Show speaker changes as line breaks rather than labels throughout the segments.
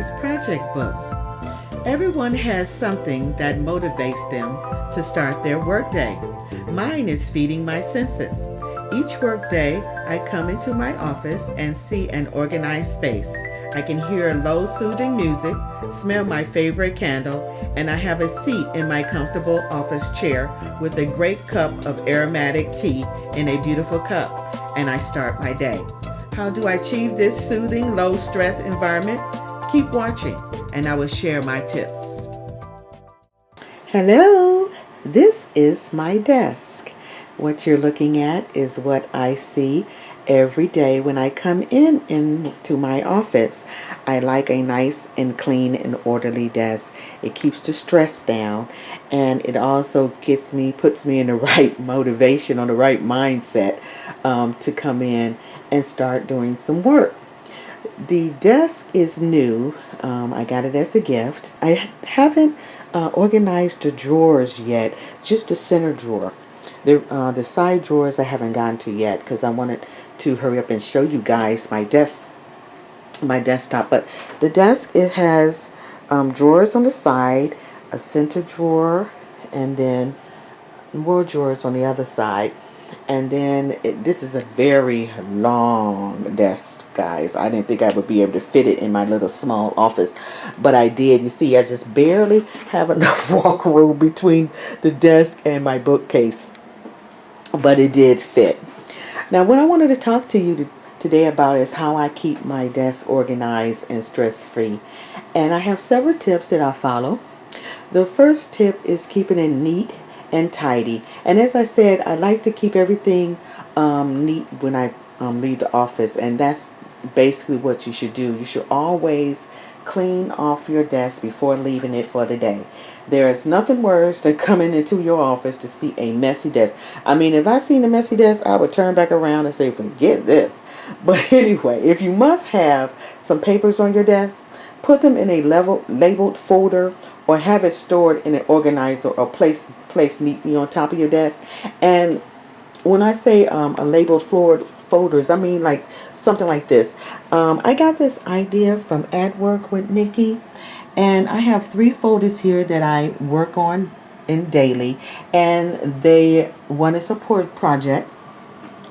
today's project book. Everyone has something that motivates them to start their workday. Mine is feeding my senses. Each workday, I come into my office and see an organized space. I can hear low soothing music, smell my favorite candle, and I have a seat in my comfortable office chair with a great cup of aromatic tea in a beautiful cup, and I start my day. How do I achieve this soothing, low-stress environment? Keep watching, and I will share my tips. Hello, this is my desk. What you're looking at is what I see every day when I come into my office. I like a nice and clean and orderly desk. It keeps the stress down, and it also puts me in the right motivation, on the right mindset to come in and start doing some work. The desk is new. I got it as a gift. I haven't organized the drawers yet, just the center drawer. The side drawers I haven't gotten to yet because I wanted to hurry up and show you guys my desktop. But the desk, it has drawers on the side, a center drawer, and then more drawers on the other side. And then this is a very long desk, guys. I didn't think I would be able to fit it in my little small office, but I did. You see, I just barely have enough walk room between the desk and my bookcase, but it did fit. Now, what I wanted to talk to you today about is how I keep my desk organized and stress-free. And I have several tips that I follow. The first tip is keeping it neat and tidy. And as I said, I like to keep everything neat when I leave the office, and that's basically what you should do. You should always clean off your desk before leaving it for the day. There is nothing worse than coming into your office to see a messy desk. I mean, if I seen a messy desk, I would turn back around and say, forget this. But anyway, if you must have some papers on your desk, put them in a labeled folder, or have it stored in an organizer or placed neatly on top of your desk. And when I say a labeled folders, I mean like something like this. I got this idea from At Work with Nikki, and I have 3 folders here that I work on in daily, and one is a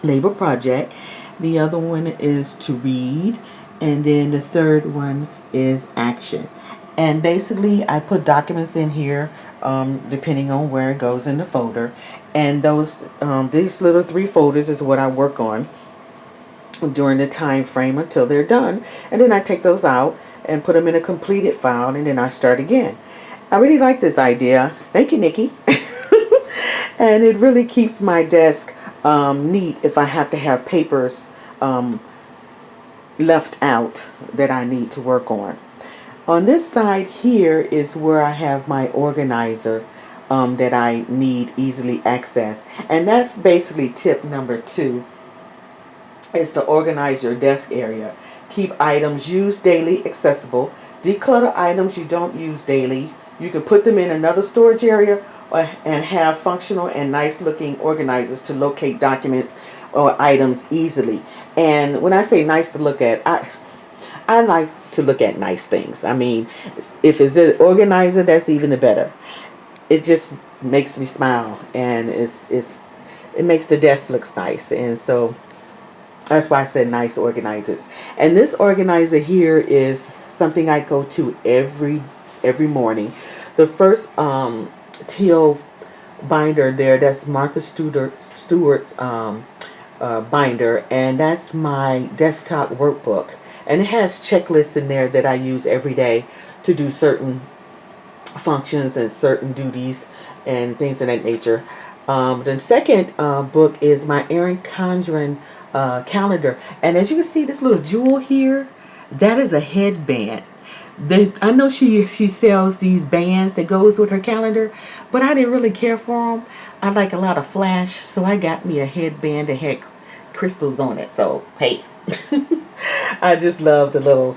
labor project. The other one is to read, and then the third one is action. And basically, I put documents in here, depending on where it goes in the folder. And these little 3 folders is what I work on during the time frame until they're done. And then I take those out and put them in a completed file, and then I start again. I really like this idea. Thank you, Nikki. And it really keeps my desk neat if I have to have papers left out that I need to work on. On this side here is where I have my organizer that I need easily access. And that's basically tip number 2, is to organize your desk area. Keep items used daily accessible. Declutter items you don't use daily. You can put them in another storage area and have functional and nice looking organizers to locate documents or items easily. And when I say nice to look at, I like to look at nice things. I mean, if it's an organizer, that's even the better. It just makes me smile, and it makes the desk looks nice. And so that's why I said nice organizers. And this organizer here is something I go to every morning. The first teal binder there, that's Martha Stewart's binder, and that's my desktop workbook. And it has checklists in there that I use every day to do certain functions and certain duties and things of that nature. The second book is my Erin Condren calendar. And as you can see, this little jewel here, that is a headband. I know she sells these bands that goes with her calendar, but I didn't really care for them. I like a lot of flash, so I got me a headband that had crystals on it. So, hey. I just love the little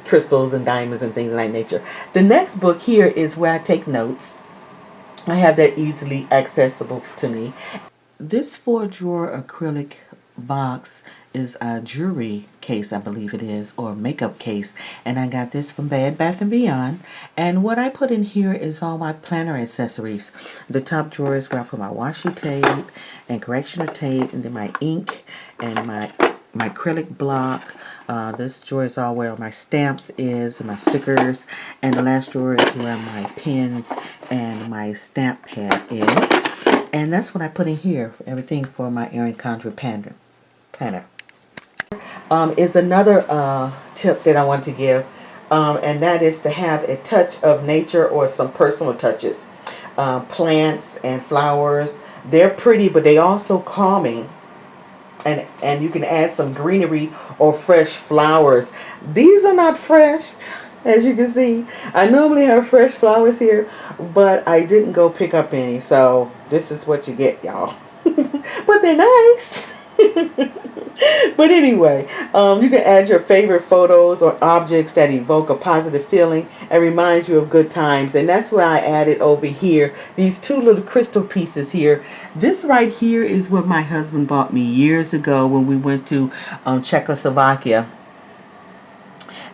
crystals and diamonds and things of that nature. The next book here is where I take notes. I have that easily accessible to me. This 4-drawer acrylic box is a jewelry case, I believe it is, or makeup case. And I got this from Bed Bath & Beyond. And what I put in here is all my planner accessories. The top drawer is where I put my washi tape and correctioner tape, and then my ink and my acrylic block. This drawer is all where my stamps is and my stickers, and the last drawer is where my pens and my stamp pad is. And that's what I put in here, everything for my Erin Condren planner. Is another tip that I want to give, and that is to have a touch of nature or some personal touches. Plants and flowers, they're pretty, but they also calming. And you can add some greenery or fresh flowers. These are not fresh, as you can see. I normally have fresh flowers here, but I didn't go pick up any, so this is what you get, y'all. But they're nice. But anyway, you can add your favorite photos or objects that evoke a positive feeling and reminds you of good times. And that's what I added over here. These two little crystal pieces here. This right here is what my husband bought me years ago when we went to Czechoslovakia.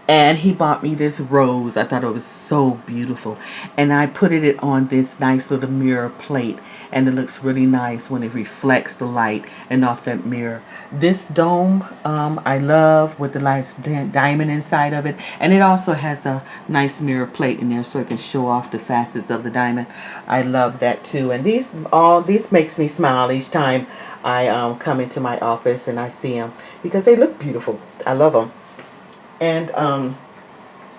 And he bought me this rose. I thought it was so beautiful. And I put it on this nice little mirror plate. And it looks really nice when it reflects the light and off that mirror. This dome I love, with the nice diamond inside of it. And it also has a nice mirror plate in there so it can show off the facets of the diamond. I love that too. And these makes me smile each time I come into my office and I see them, because they look beautiful. I love them. And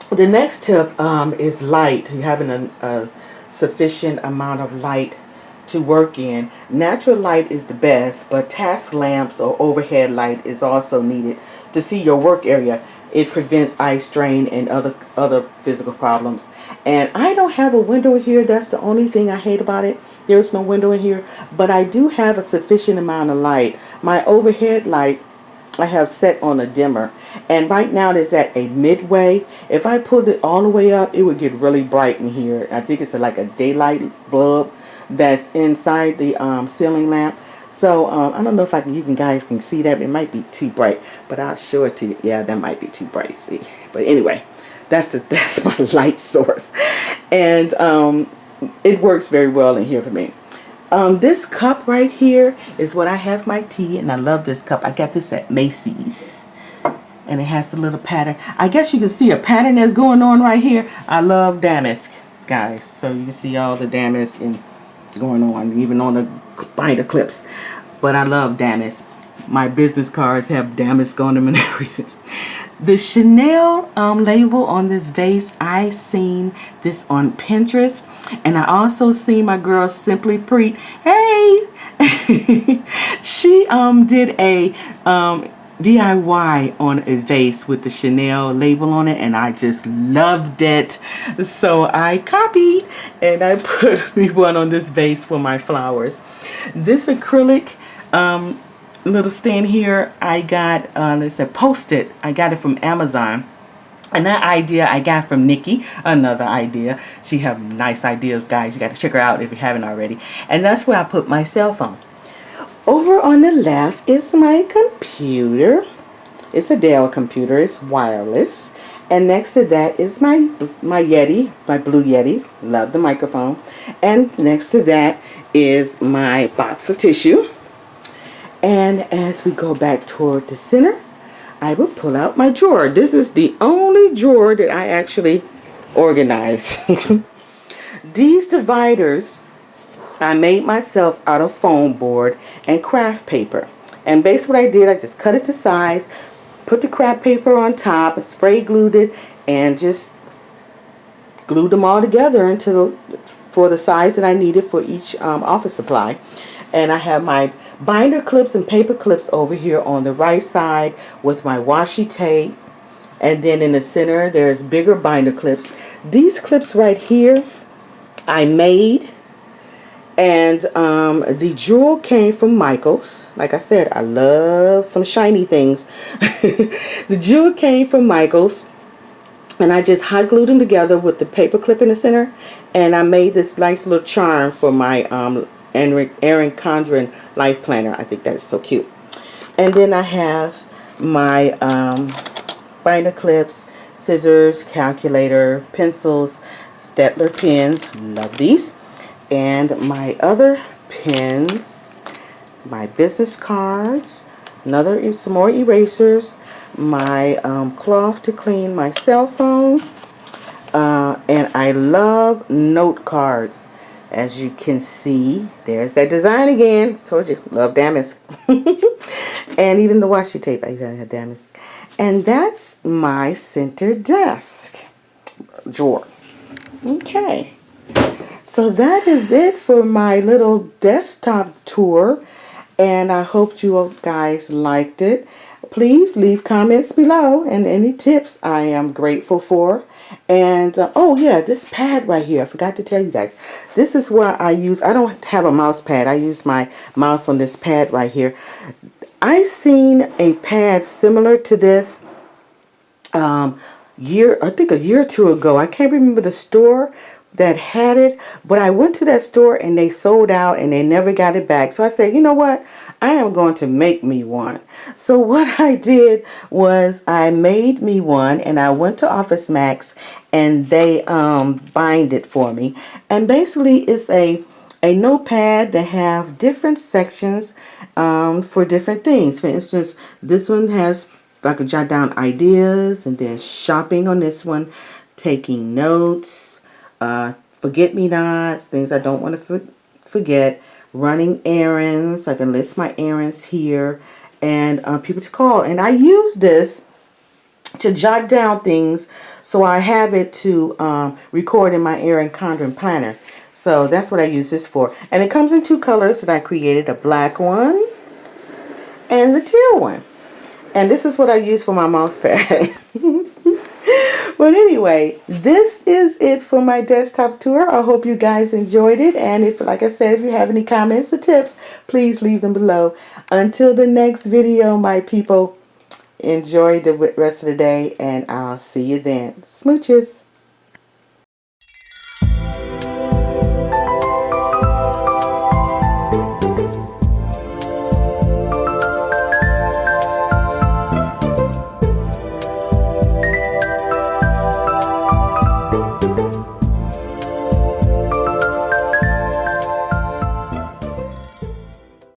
the next tip is light. Having a sufficient amount of light to work in. Natural light is the best, but task lamps or overhead light is also needed to see your work area. It prevents eye strain and other physical problems. And I don't have a window here. That's the only thing I hate about it. There's no window in here, but I do have a sufficient amount of light. My overhead light I have set on a dimmer, and right now it's at a midway. If I put it all the way up, it would get really bright in here. I think it's like a daylight bulb that's inside the ceiling lamp. So I don't know if you guys can see that. It might be too bright, but I'll show it to you. Yeah, that might be too bright. See, but anyway, that's my light source, and it works very well in here for me. This cup right here is what I have my tea, and I love this cup. I got this at Macy's, and it has the little pattern. I guess you can see a pattern that's going on right here. I love damask, guys, so you can see all the damask and going on, even on the binder clips. But I love damask. My business cards have damask on them and everything. The Chanel label on this vase, I seen this on Pinterest, and I also seen my girl Simply Preet. Hey, she did a DIY on a vase with the Chanel label on it, and I just loved it. So I copied and I put me one on this vase for my flowers. This acrylic little stand here I got, it's a Post-it. I got it from Amazon. And that idea I got from Nikki, another idea. She have nice ideas, guys. You got to check her out if you haven't already. And that's where I put my cell phone. Over on the left is my computer. It's a Dell computer. It's wireless. And next to that is my Yeti, my Blue Yeti. Love the microphone. And next to that is my box of tissue. And as we go back toward the center, I will pull out my drawer. This is the only drawer that I actually organize. These dividers I made myself out of foam board and craft paper. And basically what I did, I just cut it to size, put the craft paper on top, and spray glued it, and just glued them all together for the size that I needed for each office supply. And I have my binder clips and paper clips over here on the right side with my washi tape. And then in the center, there's bigger binder clips. These clips right here, I made. And the jewel came from Michael's. Like I said, I love some shiny things. The jewel came from Michael's. And I just hot glued them together with the paper clip in the center. And I made this nice little charm for my Erin Condren Life Planner. I think that is so cute. And then I have my binder clips, scissors, calculator, pencils, Stedler pens, love these, and my other pens, my business cards, some more erasers, my cloth to clean my cell phone, and I love note cards. As you can see, there's that design again. Told you, love damask. And even the washi tape, I even had damask. And that's my center desk drawer. Okay. So that is it for my little desktop tour. And I hope you guys liked it. Please leave comments below and any tips I am grateful for. And oh yeah, this pad right here, I forgot to tell you guys. This is where I don't have a mouse pad. I use my mouse on this pad right here. I seen a pad similar to this I think a year or two ago. I can't remember the store that had it, but I went to that store and they sold out and they never got it back. So I said, you know what? I am going to make me one. So what I did was I made me one, and I went to Office Max and they bind it for me. And basically it's a notepad that have different sections for different things. For instance, this one has, I could jot down ideas, and then shopping on this one, taking notes, forget-me-nots, things I don't want to forget, running errands. I can list my errands here, and people to call. And I use this to jot down things, so I have it to record in my Erin Condren planner. So that's what I use this for. And it comes in two colors that I created, a black one and the teal one. And this is what I use for my mouse pad. But anyway, this is it for my desktop tour. I hope you guys enjoyed it. And if, like I said, if you have any comments or tips, please leave them below. Until the next video, my people, enjoy the rest of the day, and I'll see you then. Smooches.